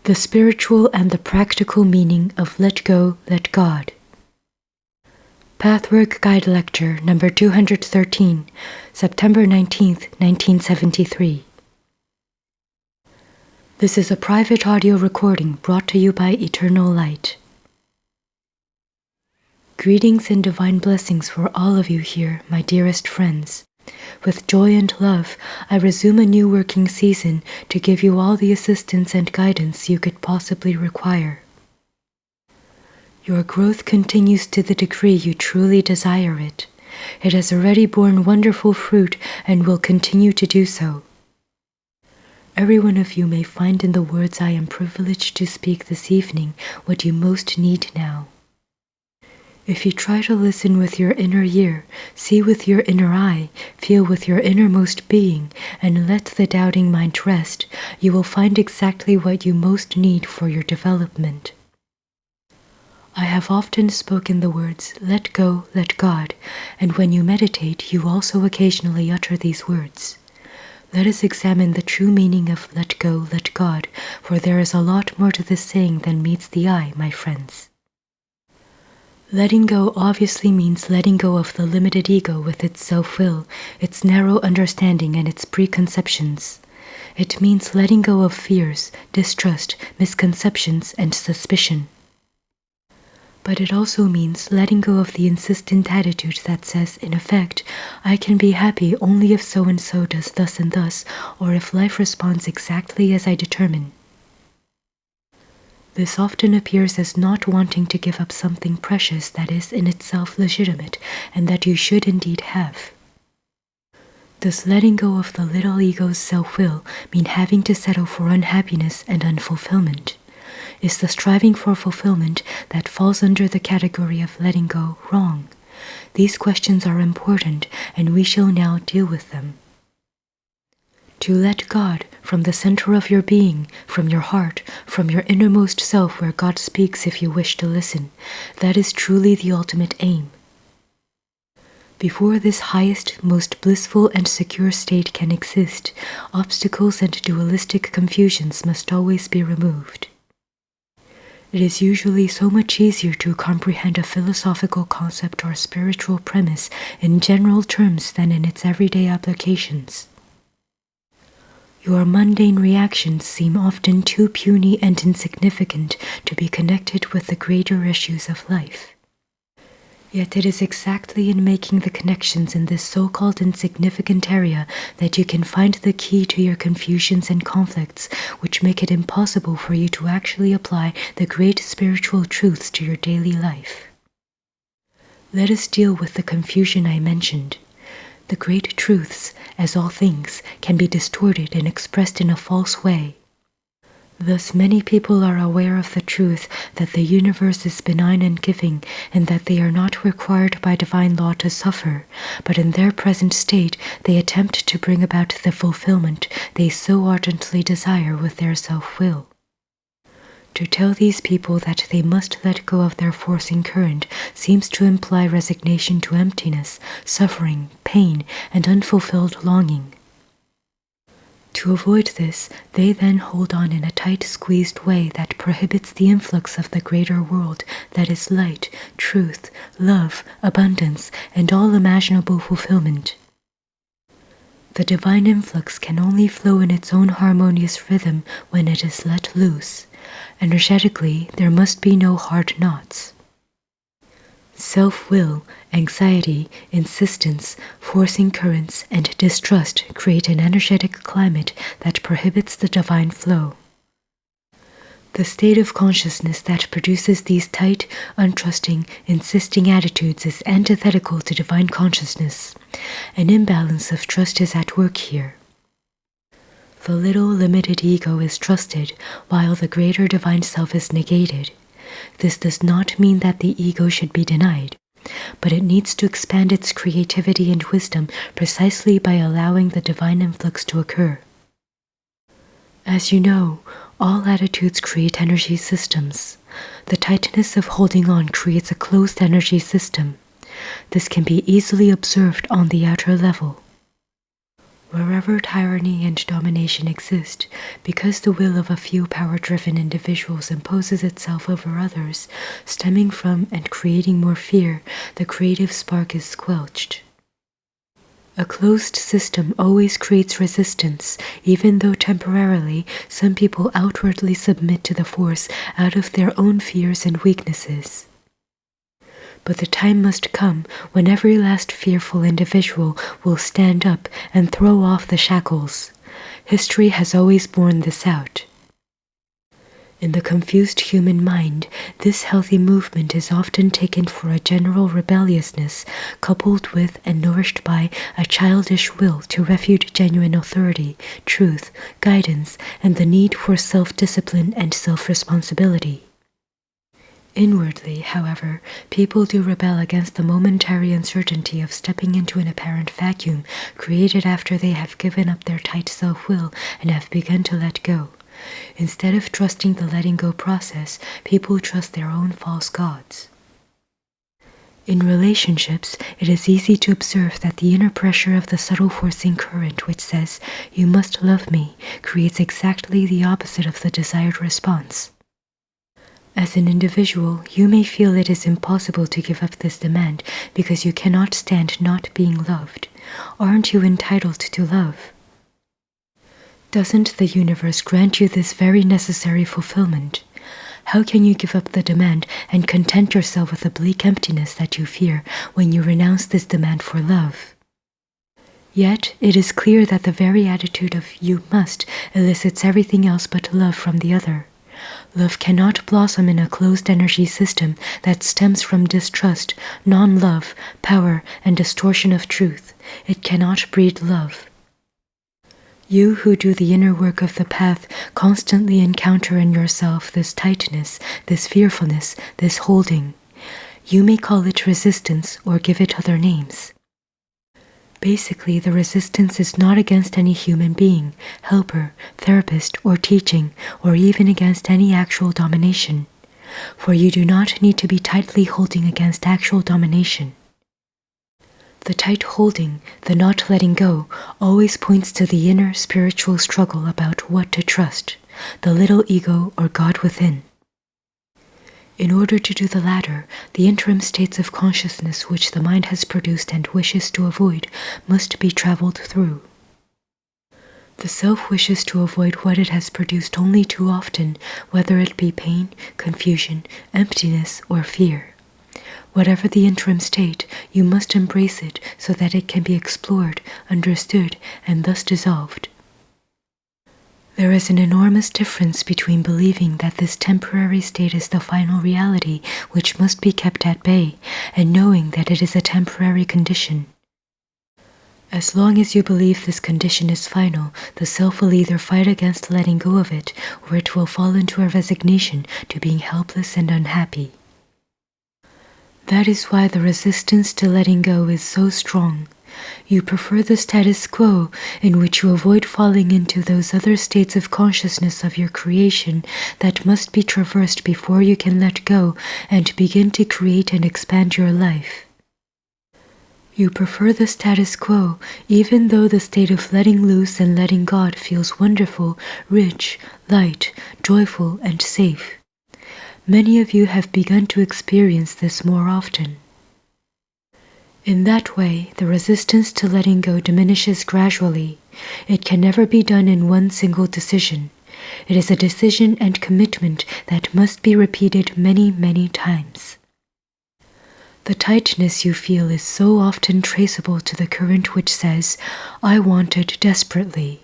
The spiritual and the practical meaning of Let Go, Let God. Pathwork Guide Lecture number 213, September 19, 1973. This is a private audio recording brought to you by Eternal Light. Greetings and divine blessings for all of you here, my dearest friends. With joy and love, I resume a new working season to give you all the assistance and guidance you could possibly require. Your growth continues to the degree you truly desire it. It has already borne wonderful fruit and will continue to do so. Every one of you may find in the words I am privileged to speak this evening what you most need now. If you try to listen with your inner ear, see with your inner eye, feel with your innermost being, and let the doubting mind rest, you will find exactly what you most need for your development. I have often spoken the words, let go, let God, and when you meditate, you also occasionally utter these words. Let us examine the true meaning of let go, let God, for there is a lot more to this saying than meets the eye, my friends. Letting go obviously means letting go of the limited ego with its self-will, its narrow understanding and its preconceptions. It means letting go of fears, distrust, misconceptions, and suspicion. But it also means letting go of the insistent attitude that says, in effect, I can be happy only if so-and-so does thus and thus, or if life responds exactly as I determine. This often appears as not wanting to give up something precious that is in itself legitimate and that you should indeed have. Does letting go of the little ego's self-will mean having to settle for unhappiness and unfulfillment? Is the striving for fulfillment that falls under the category of letting go wrong? These questions are important, and we shall now deal with them. To let God, from the center of your being, from your heart, from your innermost self where God speaks if you wish to listen, that is truly the ultimate aim. Before this highest, most blissful and secure state can exist, obstacles and dualistic confusions must always be removed. It is usually so much easier to comprehend a philosophical concept or spiritual premise in general terms than in its everyday applications. Your mundane reactions seem often too puny and insignificant to be connected with the greater issues of life. Yet it is exactly in making the connections in this so-called insignificant area that you can find the key to your confusions and conflicts, which make it impossible for you to actually apply the great spiritual truths to your daily life. Let us deal with the confusion I mentioned. The great truths, as all things, can be distorted and expressed in a false way. Thus many people are aware of the truth that the universe is benign and giving, and that they are not required by divine law to suffer, but in their present state they attempt to bring about the fulfillment they so ardently desire with their self-will. To tell these people that they must let go of their forcing current seems to imply resignation to emptiness, suffering, pain, and unfulfilled longing. To avoid this, they then hold on in a tight squeezed way that prohibits the influx of the greater world that is light, truth, love, abundance, and all imaginable fulfillment. The divine influx can only flow in its own harmonious rhythm when it is let loose. Energetically, there must be no hard knots. Self-will, anxiety, insistence, forcing currents, and distrust create an energetic climate that prohibits the divine flow. The state of consciousness that produces these tight, untrusting, insisting attitudes is antithetical to divine consciousness. An imbalance of trust is at work here. The little limited ego is trusted, while the greater divine self is negated. This does not mean that the ego should be denied, but it needs to expand its creativity and wisdom precisely by allowing the divine influx to occur. As you know, all attitudes create energy systems. The tightness of holding on creates a closed energy system. This can be easily observed on the outer level. Wherever tyranny and domination exist, because the will of a few power-driven individuals imposes itself over others, stemming from and creating more fear, the creative spark is squelched. A closed system always creates resistance, even though temporarily some people outwardly submit to the force out of their own fears and weaknesses. But the time must come when every last fearful individual will stand up and throw off the shackles. History has always borne this out. In the confused human mind, this healthy movement is often taken for a general rebelliousness, coupled with and nourished by a childish will to refute genuine authority, truth, guidance, and the need for self-discipline and self-responsibility. Inwardly, however, people do rebel against the momentary uncertainty of stepping into an apparent vacuum created after they have given up their tight self-will and have begun to let go. Instead of trusting the letting go process, people trust their own false gods. In relationships, it is easy to observe that the inner pressure of the subtle forcing current which says, "You must love me," creates exactly the opposite of the desired response. As an individual, you may feel it is impossible to give up this demand because you cannot stand not being loved. Aren't you entitled to love? Doesn't the universe grant you this very necessary fulfillment? How can you give up the demand and content yourself with the bleak emptiness that you fear when you renounce this demand for love? Yet, it is clear that the very attitude of "you must" elicits everything else but love from the other. Love cannot blossom in a closed energy system that stems from distrust, non-love, power, and distortion of truth. It cannot breed love. You who do the inner work of the path constantly encounter in yourself this tightness, this fearfulness, this holding. You may call it resistance or give it other names. Basically, the resistance is not against any human being, helper, therapist, or teaching, or even against any actual domination. For you do not need to be tightly holding against actual domination. The tight holding, the not letting go, always points to the inner spiritual struggle about what to trust, the little ego or God within. In order to do the latter, the interim states of consciousness which the mind has produced and wishes to avoid must be traveled through. The self wishes to avoid what it has produced only too often, whether it be pain, confusion, emptiness, or fear. Whatever the interim state, you must embrace it so that it can be explored, understood, and thus dissolved. There is an enormous difference between believing that this temporary state is the final reality which must be kept at bay, and knowing that it is a temporary condition. As long as you believe this condition is final, the self will either fight against letting go of it, or it will fall into a resignation to being helpless and unhappy. That is why the resistance to letting go is so strong. You prefer the status quo, in which you avoid falling into those other states of consciousness of your creation that must be traversed before you can let go and begin to create and expand your life. You prefer the status quo, even though the state of letting loose and letting God feels wonderful, rich, light, joyful, and safe. Many of you have begun to experience this more often. In that way, the resistance to letting go diminishes gradually. It can never be done in one single decision. It is a decision and commitment that must be repeated many, many times. The tightness you feel is so often traceable to the current which says, "I want it desperately."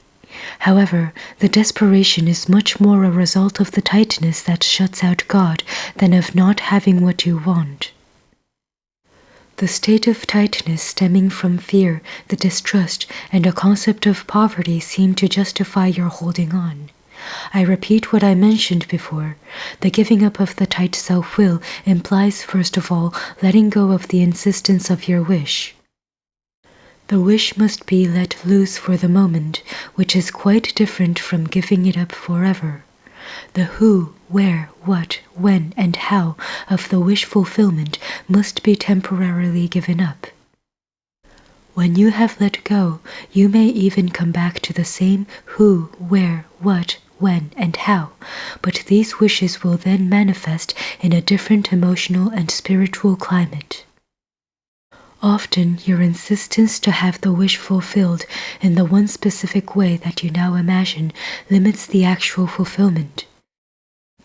However, the desperation is much more a result of the tightness that shuts out God than of not having what you want. The state of tightness stemming from fear, the distrust, and a concept of poverty seem to justify your holding on. I repeat what I mentioned before. The giving up of the tight self-will implies, first of all, letting go of the insistence of your wish. The wish must be let loose for the moment, which is quite different from giving it up forever. The who, where, what, when, and how of the wish fulfillment must be temporarily given up. When you have let go, you may even come back to the same who, where, what, when, and how, but these wishes will then manifest in a different emotional and spiritual climate. Often, your insistence to have the wish fulfilled in the one specific way that you now imagine limits the actual fulfillment.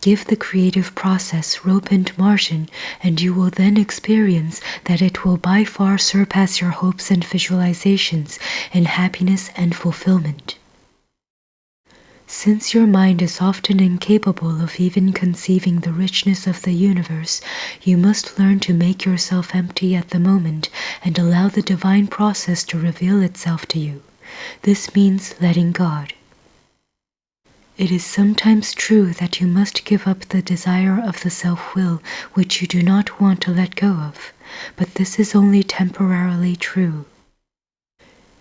Give the creative process rope and margin, and you will then experience that it will by far surpass your hopes and visualizations in happiness and fulfillment. Since your mind is often incapable of even conceiving the richness of the universe, you must learn to make yourself empty at the moment and allow the divine process to reveal itself to you. This means letting God. It is sometimes true that you must give up the desire of the self-will which you do not want to let go of, but this is only temporarily true.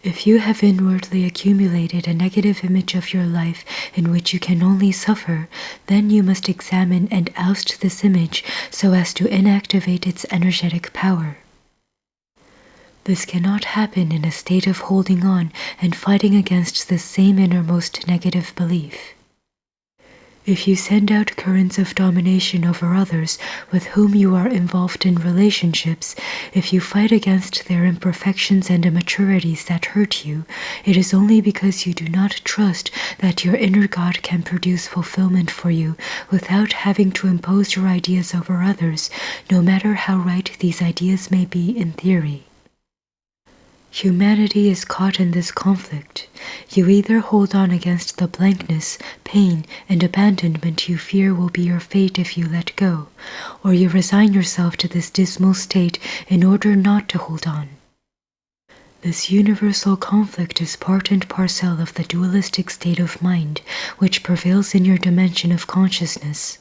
If you have inwardly accumulated a negative image of your life in which you can only suffer, then you must examine and oust this image so as to inactivate its energetic power. This cannot happen in a state of holding on and fighting against the same innermost negative belief. If you send out currents of domination over others with whom you are involved in relationships, if you fight against their imperfections and immaturities that hurt you, it is only because you do not trust that your inner God can produce fulfillment for you without having to impose your ideas over others, no matter how right these ideas may be in theory. Humanity is caught in this conflict. You either hold on against the blankness, pain, and abandonment you fear will be your fate if you let go, or you resign yourself to this dismal state in order not to hold on. This universal conflict is part and parcel of the dualistic state of mind which prevails in your dimension of consciousness.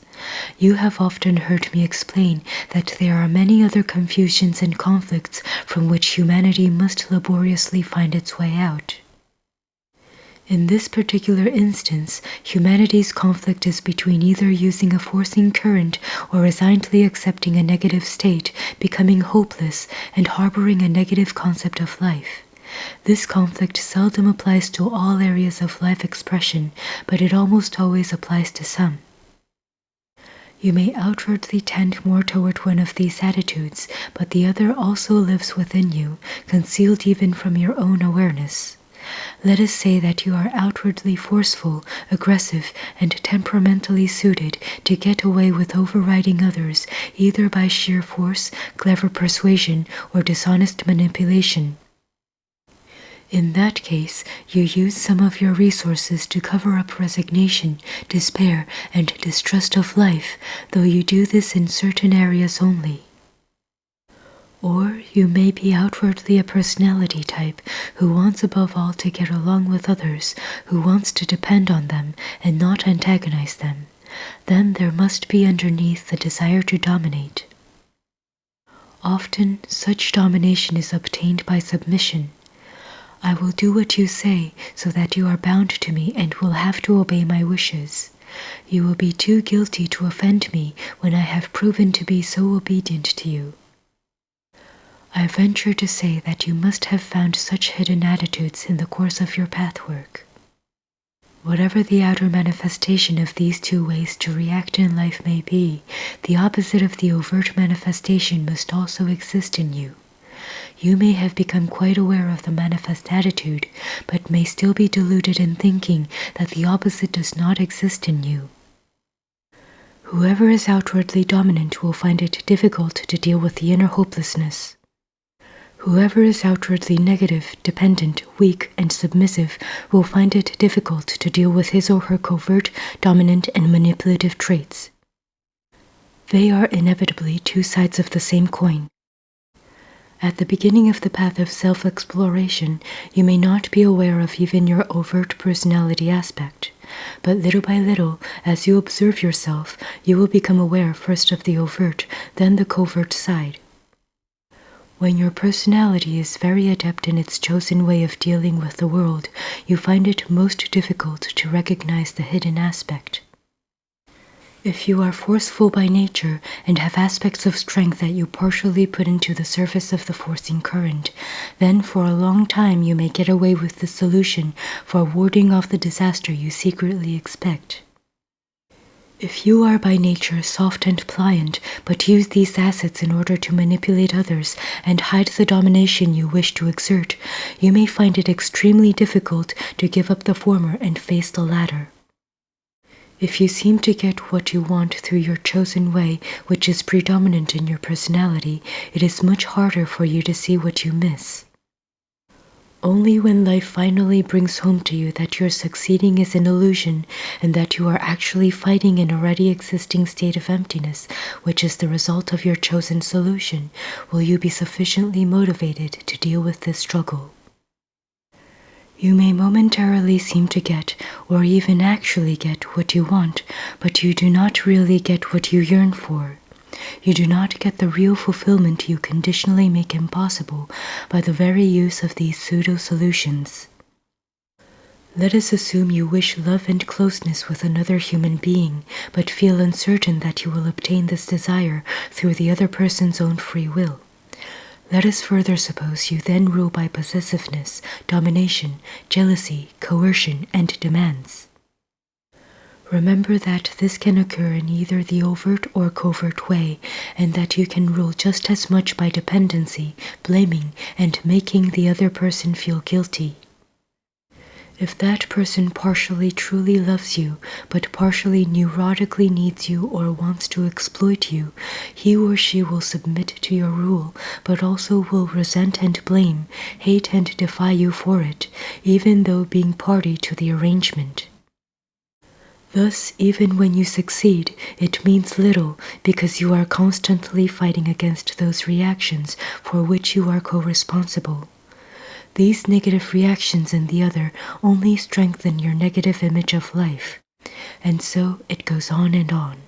You have often heard me explain that there are many other confusions and conflicts from which humanity must laboriously find its way out. In this particular instance, humanity's conflict is between either using a forcing current or resignedly accepting a negative state, becoming hopeless, and harboring a negative concept of life. This conflict seldom applies to all areas of life expression, but it almost always applies to some. You may outwardly tend more toward one of these attitudes, but the other also lives within you, concealed even from your own awareness. Let us say that you are outwardly forceful, aggressive, and temperamentally suited to get away with overriding others, either by sheer force, clever persuasion, or dishonest manipulation. In that case, you use some of your resources to cover up resignation, despair, and distrust of life, though you do this in certain areas only. Or you may be outwardly a personality type who wants above all to get along with others, who wants to depend on them and not antagonize them. Then there must be underneath the desire to dominate. Often, such domination is obtained by submission. I will do what you say, so that you are bound to me and will have to obey my wishes. You will be too guilty to offend me when I have proven to be so obedient to you. I venture to say that you must have found such hidden attitudes in the course of your pathwork. Whatever the outer manifestation of these two ways to react in life may be, the opposite of the overt manifestation must also exist in you. You may have become quite aware of the manifest attitude, but may still be deluded in thinking that the opposite does not exist in you. Whoever is outwardly dominant will find it difficult to deal with the inner hopelessness. Whoever is outwardly negative, dependent, weak, and submissive will find it difficult to deal with his or her covert, dominant, and manipulative traits. They are inevitably two sides of the same coin. At the beginning of the path of self-exploration, you may not be aware of even your overt personality aspect, but little by little, as you observe yourself, you will become aware first of the overt, then the covert side. When your personality is very adept in its chosen way of dealing with the world, you find it most difficult to recognize the hidden aspect. If you are forceful by nature and have aspects of strength that you partially put into the surface of the forcing current, then for a long time you may get away with the solution for warding off the disaster you secretly expect. If you are by nature soft and pliant, but use these assets in order to manipulate others and hide the domination you wish to exert, you may find it extremely difficult to give up the former and face the latter. If you seem to get what you want through your chosen way, which is predominant in your personality, it is much harder for you to see what you miss. Only when life finally brings home to you that your succeeding is an illusion and that you are actually fighting an already existing state of emptiness, which is the result of your chosen solution, will you be sufficiently motivated to deal with this struggle. You may momentarily seem to get, or even actually get, what you want, but you do not really get what you yearn for. You do not get the real fulfillment you conditionally make impossible by the very use of these pseudo-solutions. Let us assume you wish love and closeness with another human being, but feel uncertain that you will obtain this desire through the other person's own free will. Let us further suppose you then rule by possessiveness, domination, jealousy, coercion, and demands. Remember that this can occur in either the overt or covert way, and that you can rule just as much by dependency, blaming, and making the other person feel guilty. If that person partially truly loves you, but partially neurotically needs you or wants to exploit you, he or she will submit to your rule, but also will resent and blame, hate and defy you for it, even though being party to the arrangement. Thus, even when you succeed, it means little because you are constantly fighting against those reactions for which you are co-responsible. These negative reactions in the other only strengthen your negative image of life, and so it goes on and on.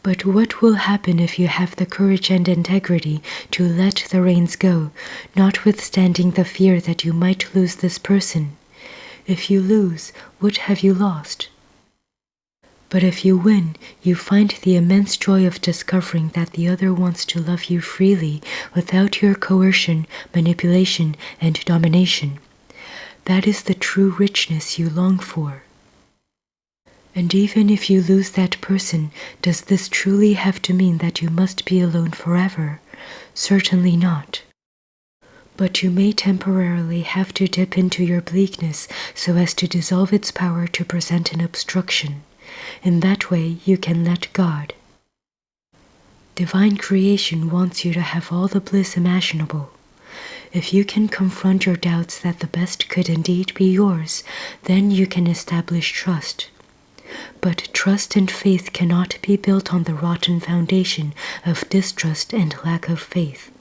But what will happen if you have the courage and integrity to let the reins go, notwithstanding the fear that you might lose this person? If you lose, what have you lost? But if you win, you find the immense joy of discovering that the other wants to love you freely without your coercion, manipulation, and domination. That is the true richness you long for. And even if you lose that person, does this truly have to mean that you must be alone forever? Certainly not. But you may temporarily have to dip into your bleakness so as to dissolve its power to present an obstruction. In that way, you can let God. Divine creation wants you to have all the bliss imaginable. If you can confront your doubts that the best could indeed be yours, then you can establish trust. But trust and faith cannot be built on the rotten foundation of distrust and lack of faith.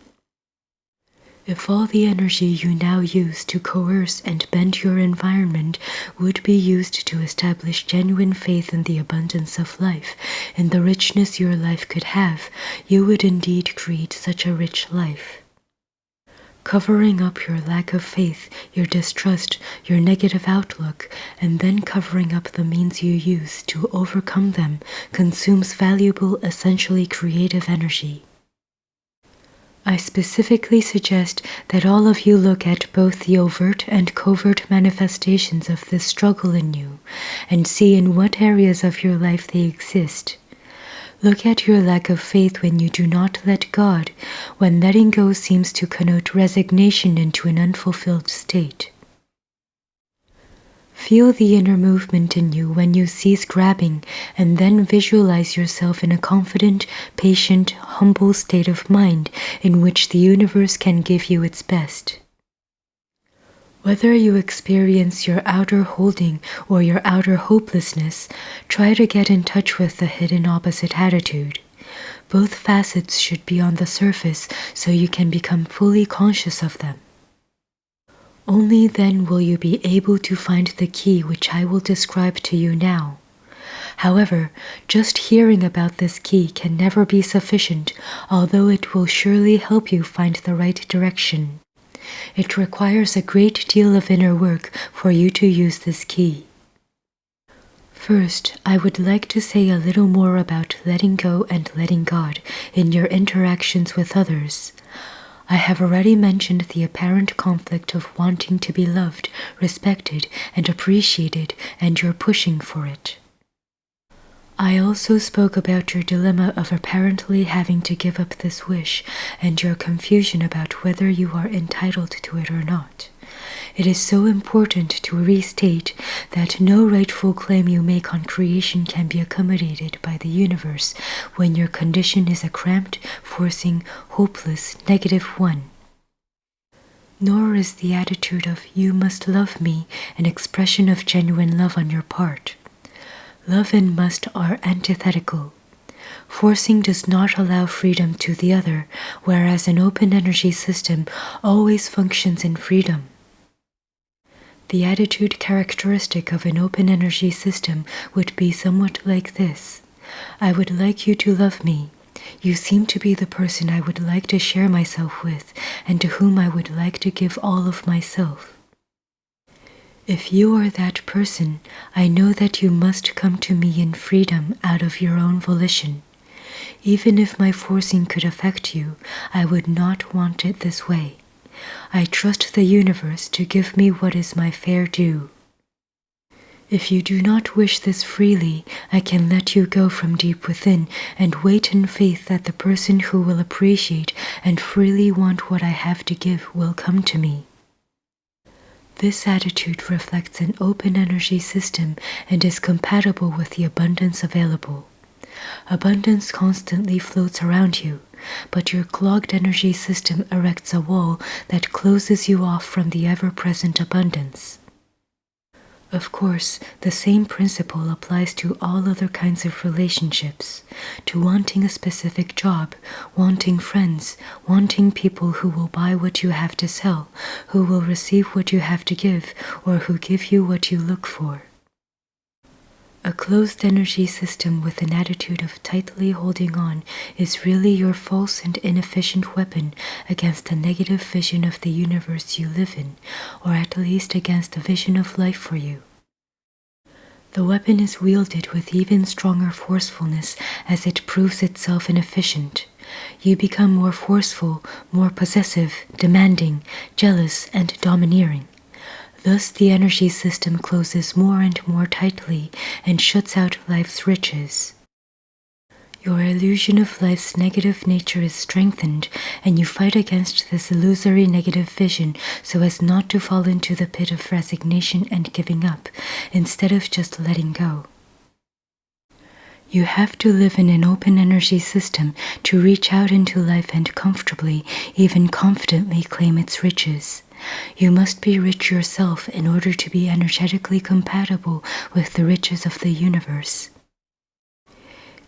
If all the energy you now use to coerce and bend your environment would be used to establish genuine faith in the abundance of life, in the richness your life could have, you would indeed create such a rich life. Covering up your lack of faith, your distrust, your negative outlook, and then covering up the means you use to overcome them consumes valuable, essentially creative energy. I specifically suggest that all of you look at both the overt and covert manifestations of this struggle in you, and see in what areas of your life they exist. Look at your lack of faith when you do not let God, when letting go seems to connote resignation into an unfulfilled state. Feel the inner movement in you when you cease grabbing, and then visualize yourself in a confident, patient, humble state of mind in which the universe can give you its best. Whether you experience your outer holding or your outer hopelessness, try to get in touch with the hidden opposite attitude. Both facets should be on the surface so you can become fully conscious of them. Only then will you be able to find the key which I will describe to you now. However, just hearing about this key can never be sufficient, although it will surely help you find the right direction. It requires a great deal of inner work for you to use this key. First, I would like to say a little more about letting go and letting God in your interactions with others. I have already mentioned the apparent conflict of wanting to be loved, respected, and appreciated, and your pushing for it. I also spoke about your dilemma of apparently having to give up this wish and your confusion about whether you are entitled to it or not. It is so important to restate that no rightful claim you make on creation can be accommodated by the universe when your condition is a cramped, forcing, hopeless, negative one. Nor is the attitude of "you must love me" an expression of genuine love on your part. Love and must are antithetical. Forcing does not allow freedom to the other, whereas an open energy system always functions in freedom. The attitude characteristic of an open energy system would be somewhat like this: I would like you to love me. You seem to be the person I would like to share myself with, and to whom I would like to give all of myself. If you are that person, I know that you must come to me in freedom out of your own volition. Even if my forcing could affect you, I would not want it this way. I trust the universe to give me what is my fair due. If you do not wish this freely, I can let you go from deep within and wait in faith that the person who will appreciate and freely want what I have to give will come to me. This attitude reflects an open energy system and is compatible with the abundance available. Abundance constantly floats around you, but your clogged energy system erects a wall that closes you off from the ever-present abundance. Of course, the same principle applies to all other kinds of relationships, to wanting a specific job, wanting friends, wanting people who will buy what you have to sell, who will receive what you have to give, or who give you what you look for. A closed energy system with an attitude of tightly holding on is really your false and inefficient weapon against the negative vision of the universe you live in, or at least against a vision of life for you. The weapon is wielded with even stronger forcefulness as it proves itself inefficient. You become more forceful, more possessive, demanding, jealous, and domineering. Thus the energy system closes more and more tightly and shuts out life's riches. Your illusion of life's negative nature is strengthened, and you fight against this illusory negative vision so as not to fall into the pit of resignation and giving up, instead of just letting go. You have to live in an open energy system to reach out into life and comfortably, even confidently claim its riches. You must be rich yourself in order to be energetically compatible with the riches of the universe.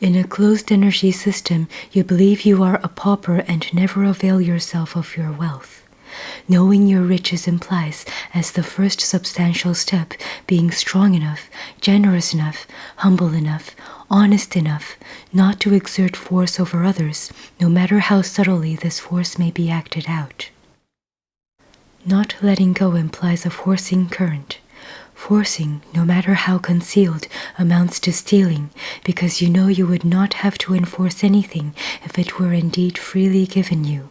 In a closed energy system, you believe you are a pauper and never avail yourself of your wealth. Knowing your riches implies, as the first substantial step, being strong enough, generous enough, humble enough, honest enough, not to exert force over others, no matter how subtly this force may be acted out. Not letting go implies a forcing current. Forcing, no matter how concealed, amounts to stealing, because you know you would not have to enforce anything if it were indeed freely given you.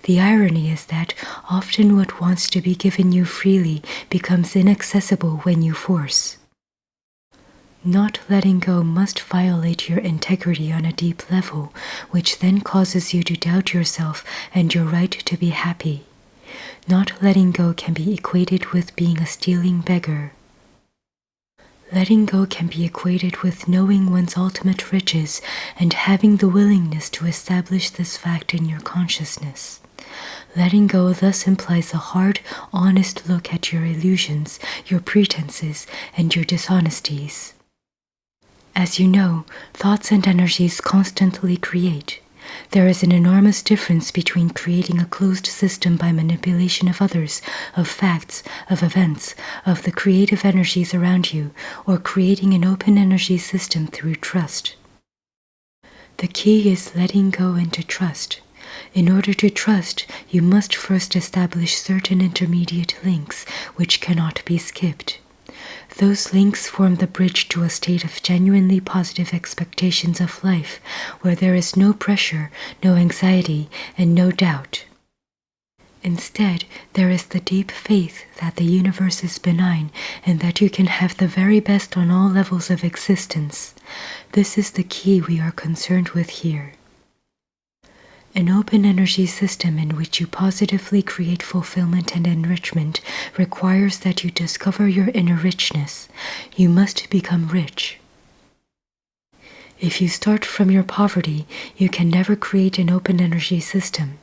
The irony is that often what wants to be given you freely becomes inaccessible when you force. Not letting go must violate your integrity on a deep level, which then causes you to doubt yourself and your right to be happy. Not letting go can be equated with being a stealing beggar. Letting go can be equated with knowing one's ultimate riches and having the willingness to establish this fact in your consciousness. Letting go thus implies a hard, honest look at your illusions, your pretenses, and your dishonesties. As you know, thoughts and energies constantly create. There is an enormous difference between creating a closed system by manipulation of others, of facts, of events, of the creative energies around you, or creating an open energy system through trust. The key is letting go into trust. In order to trust, you must first establish certain intermediate links which cannot be skipped. Those links form the bridge to a state of genuinely positive expectations of life, where there is no pressure, no anxiety, and no doubt. Instead, there is the deep faith that the universe is benign and that you can have the very best on all levels of existence. This is the key we are concerned with here. An open energy system in which you positively create fulfillment and enrichment requires that you discover your inner richness. You must become rich. If you start from your poverty, you can never create an open energy system.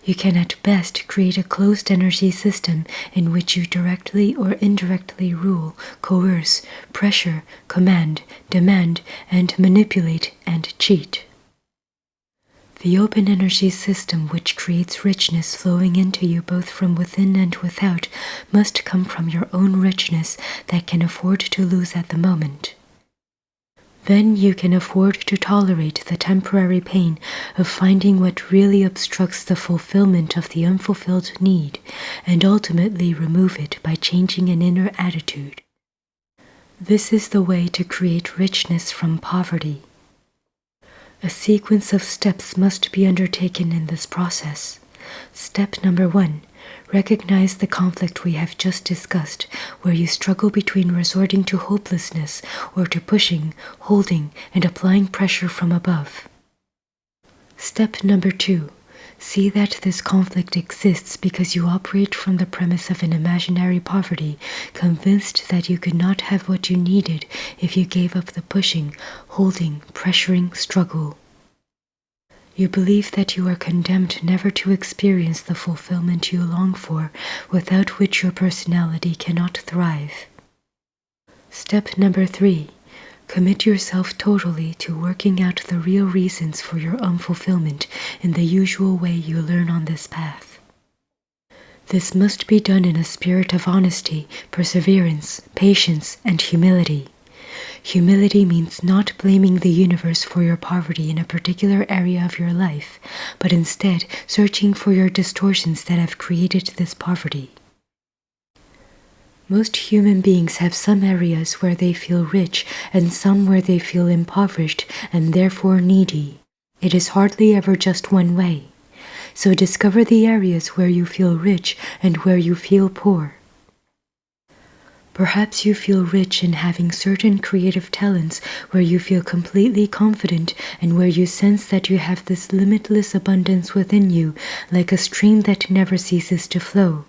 You can at best create a closed energy system in which you directly or indirectly rule, coerce, pressure, command, demand, and manipulate and cheat. The open energy system which creates richness flowing into you both from within and without must come from your own richness that can afford to lose at the moment. Then you can afford to tolerate the temporary pain of finding what really obstructs the fulfillment of the unfulfilled need, and ultimately remove it by changing an inner attitude. This is the way to create richness from poverty. A sequence of steps must be undertaken in this process. Step number 1. Recognize the conflict we have just discussed, where you struggle between resorting to hopelessness or to pushing, holding, and applying pressure from above. Step number 2. See that this conflict exists because you operate from the premise of an imaginary poverty, convinced that you could not have what you needed if you gave up the pushing, holding, pressuring struggle. You believe that you are condemned never to experience the fulfillment you long for, without which your personality cannot thrive. Step number 3. Commit yourself totally to working out the real reasons for your unfulfillment in the usual way you learn on this path. This must be done in a spirit of honesty, perseverance, patience, and humility. Humility means not blaming the universe for your poverty in a particular area of your life, but instead searching for your distortions that have created this poverty. Most human beings have some areas where they feel rich and some where they feel impoverished and therefore needy. It is hardly ever just one way. So discover the areas where you feel rich and where you feel poor. Perhaps you feel rich in having certain creative talents where you feel completely confident and where you sense that you have this limitless abundance within you, like a stream that never ceases to flow.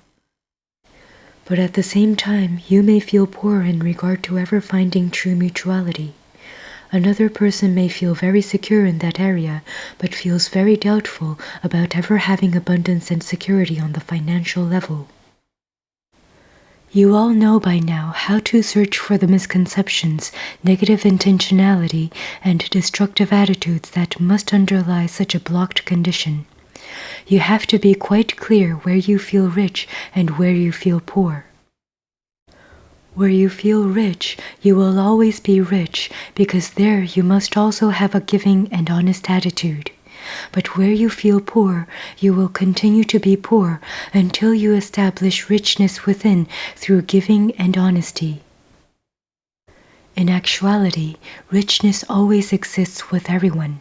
But at the same time, you may feel poor in regard to ever finding true mutuality. Another person may feel very secure in that area, but feels very doubtful about ever having abundance and security on the financial level. You all know by now how to search for the misconceptions, negative intentionality, and destructive attitudes that must underlie such a blocked condition. You have to be quite clear where you feel rich and where you feel poor. Where you feel rich, you will always be rich, because there you must also have a giving and honest attitude. But where you feel poor, you will continue to be poor until you establish richness within through giving and honesty. In actuality, richness always exists with everyone.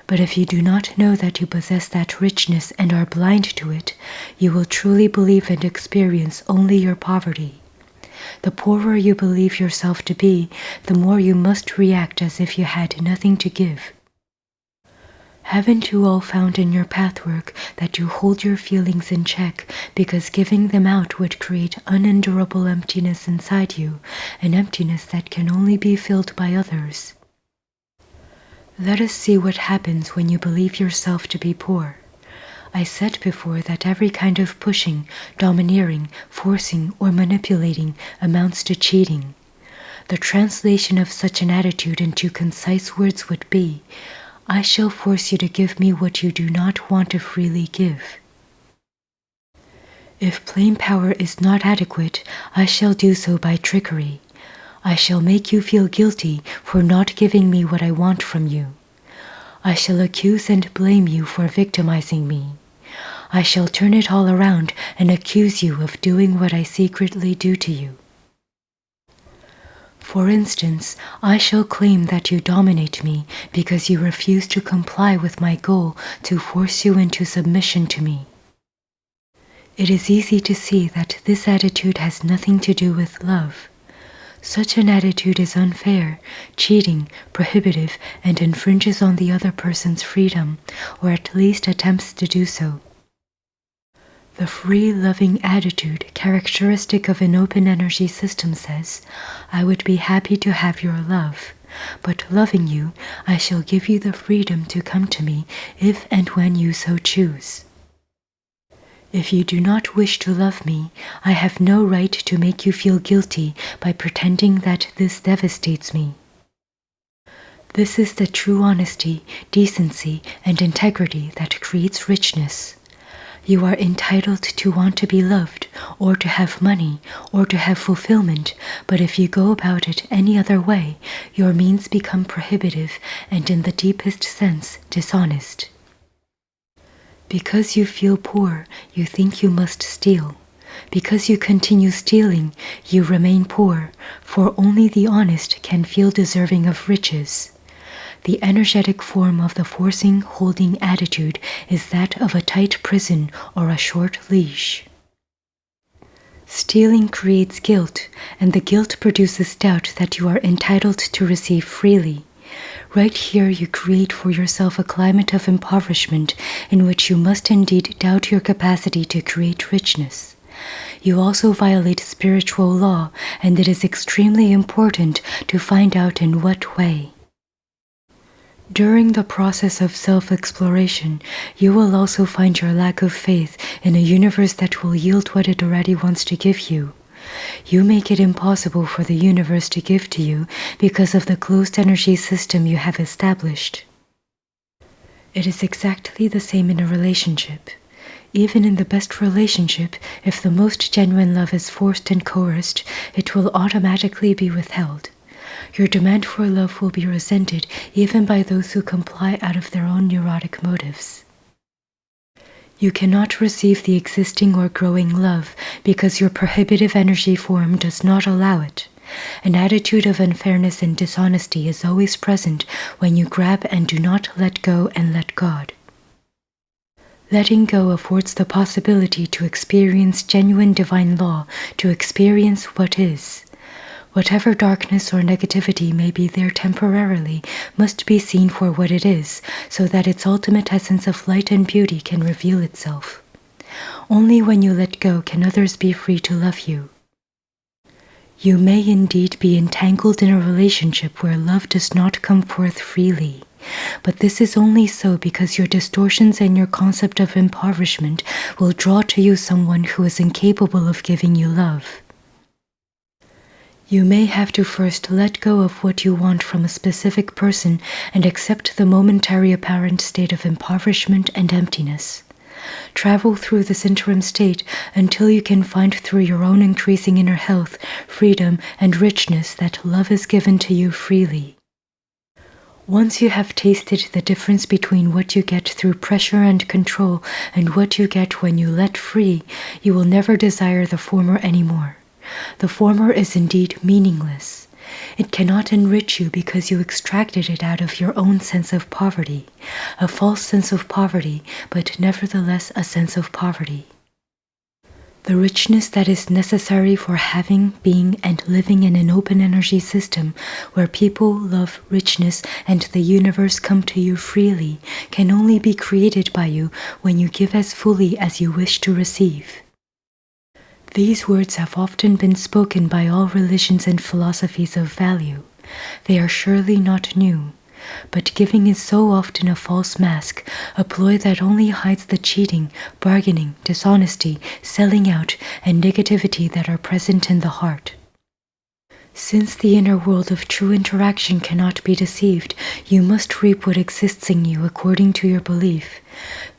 But if you do not know that you possess that richness and are blind to it, you will truly believe and experience only your poverty. The poorer you believe yourself to be, the more you must react as if you had nothing to give. Haven't you all found in your pathwork that you hold your feelings in check because giving them out would create unendurable emptiness inside you, an emptiness that can only be filled by others? Let us see what happens when you believe yourself to be poor. I said before that every kind of pushing, domineering, forcing, or manipulating amounts to cheating. The translation of such an attitude into concise words would be, I shall force you to give me what you do not want to freely give. If plain power is not adequate, I shall do so by trickery. I shall make you feel guilty for not giving me what I want from you. I shall accuse and blame you for victimizing me. I shall turn it all around and accuse you of doing what I secretly do to you. For instance, I shall claim that you dominate me because you refuse to comply with my goal to force you into submission to me. It is easy to see that this attitude has nothing to do with love. Such an attitude is unfair, cheating, prohibitive, and infringes on the other person's freedom, or at least attempts to do so. The free, loving attitude characteristic of an open energy system says, I would be happy to have your love, but loving you, I shall give you the freedom to come to me if and when you so choose. If you do not wish to love me, I have no right to make you feel guilty by pretending that this devastates me. This is the true honesty, decency, and integrity that creates richness. You are entitled to want to be loved, or to have money, or to have fulfillment, but if you go about it any other way, your means become prohibitive and in the deepest sense dishonest. Because you feel poor, you think you must steal. Because you continue stealing, you remain poor, for only the honest can feel deserving of riches. The energetic form of the forcing, holding attitude is that of a tight prison or a short leash. Stealing creates guilt, and the guilt produces doubt that you are entitled to receive freely. Right here you create for yourself a climate of impoverishment in which you must indeed doubt your capacity to create richness. You also violate spiritual law, and it is extremely important to find out in what way. During the process of self-exploration, you will also find your lack of faith in a universe that will yield what it already wants to give you. You make it impossible for the universe to give to you because of the closed energy system you have established. It is exactly the same in a relationship. Even in the best relationship, if the most genuine love is forced and coerced, it will automatically be withheld. Your demand for love will be resented even by those who comply out of their own neurotic motives. You cannot receive the existing or growing love because your prohibitive energy form does not allow it. An attitude of unfairness and dishonesty is always present when you grab and do not let go and let God. Letting go affords the possibility to experience genuine divine law, to experience what is. Whatever darkness or negativity may be there temporarily must be seen for what it is, so that its ultimate essence of light and beauty can reveal itself. Only when you let go can others be free to love you. You may indeed be entangled in a relationship where love does not come forth freely, but this is only so because your distortions and your concept of impoverishment will draw to you someone who is incapable of giving you love. You may have to first let go of what you want from a specific person and accept the momentary apparent state of impoverishment and emptiness. Travel through this interim state until you can find through your own increasing inner health, freedom, and richness that love is given to you freely. Once you have tasted the difference between what you get through pressure and control and what you get when you let free, you will never desire the former anymore. The former is indeed meaningless. It cannot enrich you because you extracted it out of your own sense of poverty, a false sense of poverty, but nevertheless a sense of poverty. The richness that is necessary for having, being, and living in an open energy system where people, love, richness, and the universe come to you freely can only be created by you when you give as fully as you wish to receive. These words have often been spoken by all religions and philosophies of value. They are surely not new, but giving is so often a false mask, a ploy that only hides the cheating, bargaining, dishonesty, selling out, and negativity that are present in the heart. Since the inner world of true interaction cannot be deceived, you must reap what exists in you according to your belief.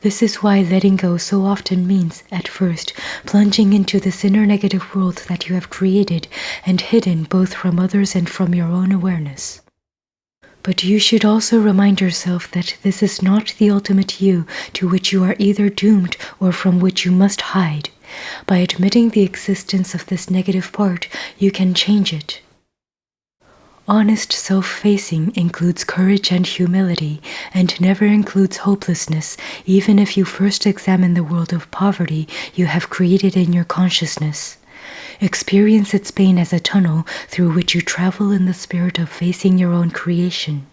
This is why letting go so often means, at first, plunging into this inner negative world that you have created and hidden both from others and from your own awareness. But you should also remind yourself that this is not the ultimate you to which you are either doomed or from which you must hide. By admitting the existence of this negative part, you can change it. Honest self-facing includes courage and humility, and never includes hopelessness, even if you first examine the world of poverty you have created in your consciousness. Experience its pain as a tunnel through which you travel in the spirit of facing your own creation.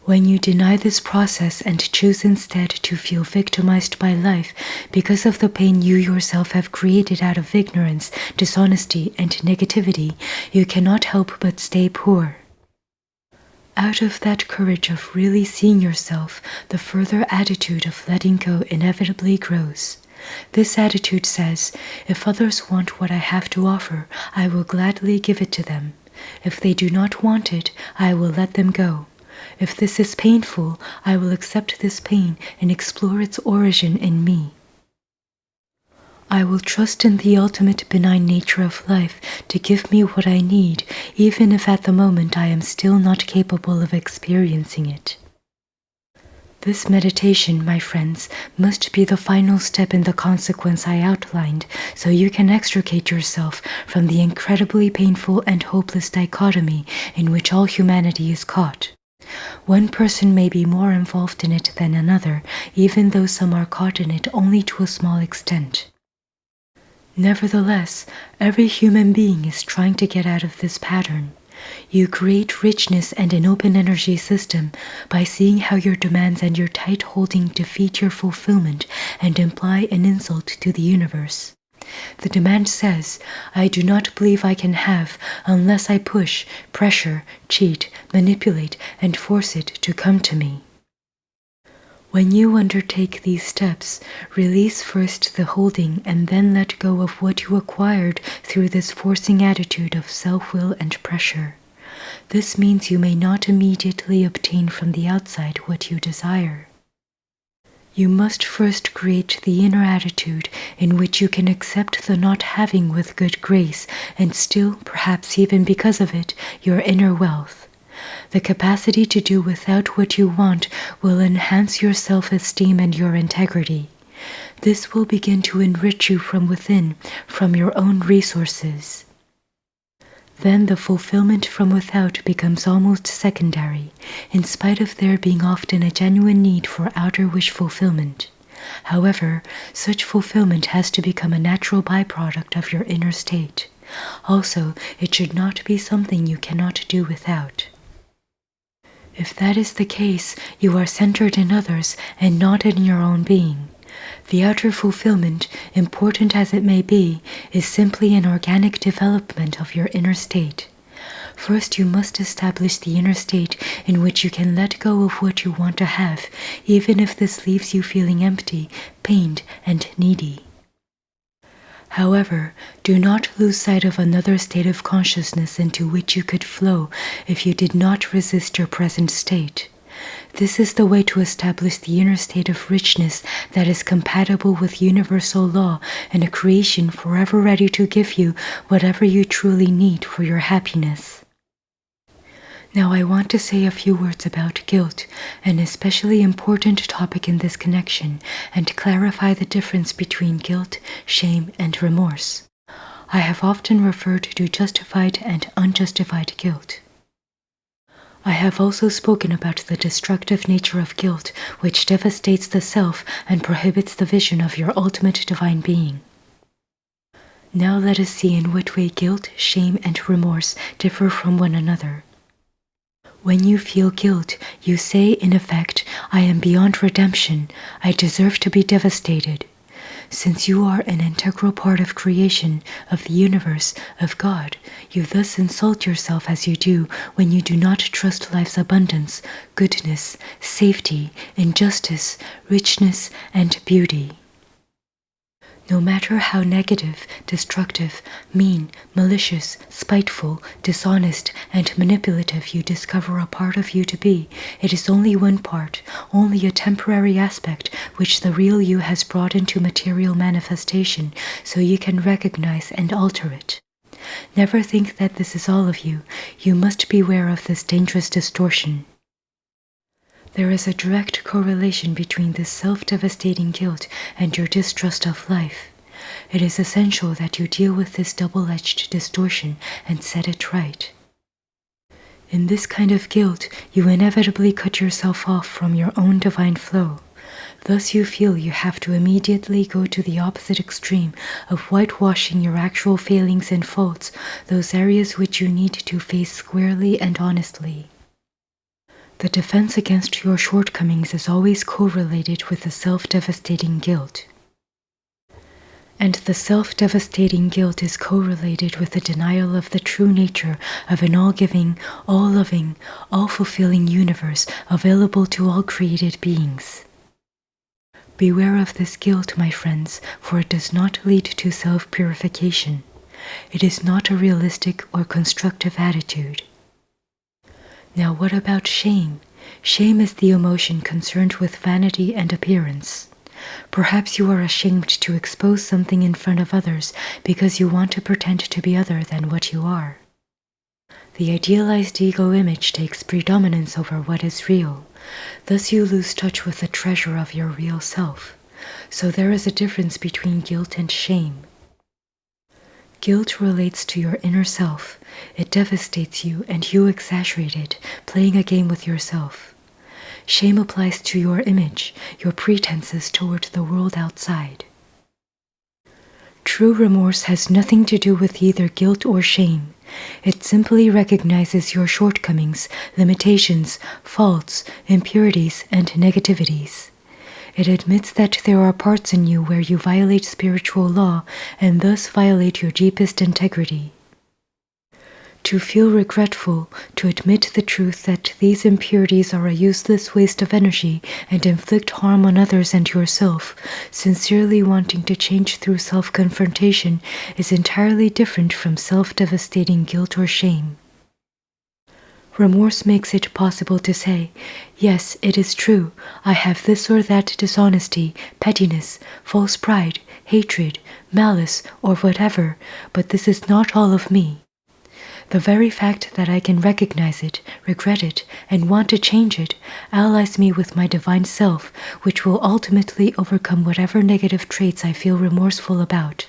When you deny this process and choose instead to feel victimized by life because of the pain you yourself have created out of ignorance, dishonesty, and negativity, you cannot help but stay poor. Out of that courage of really seeing yourself, the further attitude of letting go inevitably grows. This attitude says, if others want what I have to offer, I will gladly give it to them. If they do not want it, I will let them go. If this is painful, I will accept this pain and explore its origin in me. I will trust in the ultimate benign nature of life to give me what I need, even if at the moment I am still not capable of experiencing it. This meditation, my friends, must be the final step in the consequence I outlined, so you can extricate yourself from the incredibly painful and hopeless dichotomy in which all humanity is caught. One person may be more involved in it than another, even though some are caught in it only to a small extent. Nevertheless, every human being is trying to get out of this pattern. You create richness and an open energy system by seeing how your demands and your tight holding defeat your fulfillment and imply an insult to the universe. The demand says, I do not believe I can have unless I push, pressure, cheat, manipulate, and force it to come to me. When you undertake these steps, release first the holding and then let go of what you acquired through this forcing attitude of self-will and pressure. This means you may not immediately obtain from the outside what you desire. You must first create the inner attitude in which you can accept the not having with good grace and still, perhaps even because of it, your inner wealth. The capacity to do without what you want will enhance your self-esteem and your integrity. This will begin to enrich you from within, from your own resources. Then the fulfillment from without becomes almost secondary, in spite of there being often a genuine need for outer wish fulfillment. However, such fulfillment has to become a natural byproduct of your inner state. Also, it should not be something you cannot do without. If that is the case, you are centered in others and not in your own being. The outer fulfillment, important as it may be, is simply an organic development of your inner state. First, you must establish the inner state in which you can let go of what you want to have, even if this leaves you feeling empty, pained, and needy. However, do not lose sight of another state of consciousness into which you could flow if you did not resist your present state. This is the way to establish the inner state of richness that is compatible with universal law and a creation forever ready to give you whatever you truly need for your happiness. Now I want to say a few words about guilt, an especially important topic in this connection, and clarify the difference between guilt, shame, and remorse. I have often referred to justified and unjustified guilt. I have also spoken about the destructive nature of guilt, which devastates the self and prohibits the vision of your ultimate divine being. Now let us see in what way guilt, shame, and remorse differ from one another. When you feel guilt, you say, in effect, I am beyond redemption, I deserve to be devastated. Since you are an integral part of creation, of the universe, of God, you thus insult yourself as you do when you do not trust life's abundance, goodness, safety, injustice, richness, and beauty. No matter how negative, destructive, mean, malicious, spiteful, dishonest, and manipulative you discover a part of you to be, it is only one part, only a temporary aspect which the real you has brought into material manifestation, so you can recognize and alter it. Never think that this is all of you. You must beware of this dangerous distortion. There is a direct correlation between this self-devastating guilt and your distrust of life. It is essential that you deal with this double-edged distortion and set it right. In this kind of guilt, you inevitably cut yourself off from your own divine flow. Thus you feel you have to immediately go to the opposite extreme of whitewashing your actual failings and faults, those areas which you need to face squarely and honestly. The defense against your shortcomings is always correlated with the self-devastating guilt. And the self-devastating guilt is correlated with the denial of the true nature of an all-giving, all-loving, all-fulfilling universe available to all created beings. Beware of this guilt, my friends, for it does not lead to self-purification. It is not a realistic or constructive attitude. Now what about shame? Shame is the emotion concerned with vanity and appearance. Perhaps you are ashamed to expose something in front of others because you want to pretend to be other than what you are. The idealized ego image takes predominance over what is real. Thus you lose touch with the treasure of your real self. So there is a difference between guilt and shame. Guilt relates to your inner self. It devastates you and you exaggerate it, playing a game with yourself. Shame applies to your image, your pretenses toward the world outside. True remorse has nothing to do with either guilt or shame. It simply recognizes your shortcomings, limitations, faults, impurities, and negativities. It admits that there are parts in you where you violate spiritual law and thus violate your deepest integrity. To feel regretful, to admit the truth that these impurities are a useless waste of energy and inflict harm on others and yourself, sincerely wanting to change through self-confrontation, is entirely different from self-devastating guilt or shame. Remorse makes it possible to say, yes, it is true, I have this or that dishonesty, pettiness, false pride, hatred, malice, or whatever, but this is not all of me. The very fact that I can recognize it, regret it, and want to change it allies me with my divine self, which will ultimately overcome whatever negative traits I feel remorseful about.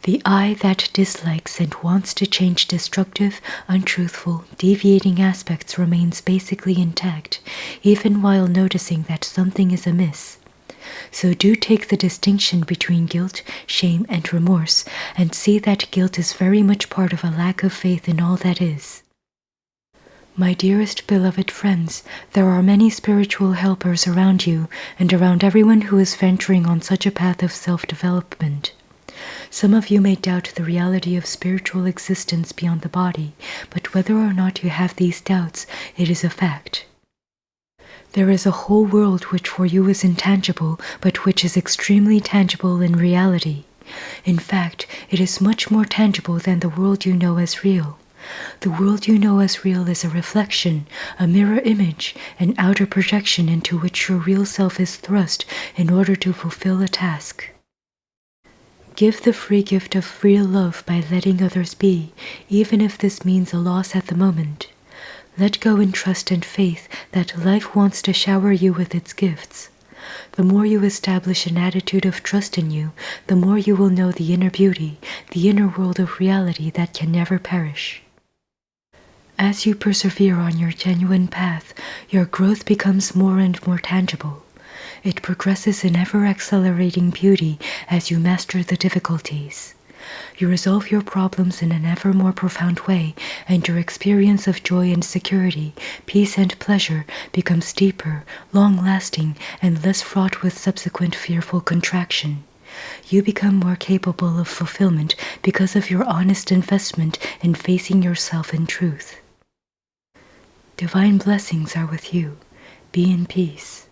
The I that dislikes and wants to change destructive, untruthful, deviating aspects remains basically intact, even while noticing that something is amiss. So do take the distinction between guilt, shame, and remorse, and see that guilt is very much part of a lack of faith in all that is. My dearest beloved friends, there are many spiritual helpers around you and around everyone who is venturing on such a path of self-development. Some of you may doubt the reality of spiritual existence beyond the body, but whether or not you have these doubts, it is a fact. There is a whole world which for you is intangible, but which is extremely tangible in reality. In fact, it is much more tangible than the world you know as real. The world you know as real is a reflection, a mirror image, an outer projection into which your real self is thrust in order to fulfill a task. Give the free gift of real love by letting others be, even if this means a loss at the moment. Let go in trust and faith that life wants to shower you with its gifts. The more you establish an attitude of trust in you, the more you will know the inner beauty, the inner world of reality that can never perish. As you persevere on your genuine path, your growth becomes more and more tangible. It progresses in ever-accelerating beauty as you master the difficulties. You resolve your problems in an ever more profound way, and your experience of joy and security, peace and pleasure becomes deeper, long-lasting, and less fraught with subsequent fearful contraction. You become more capable of fulfillment because of your honest investment in facing yourself in truth. Divine blessings are with you. Be in peace.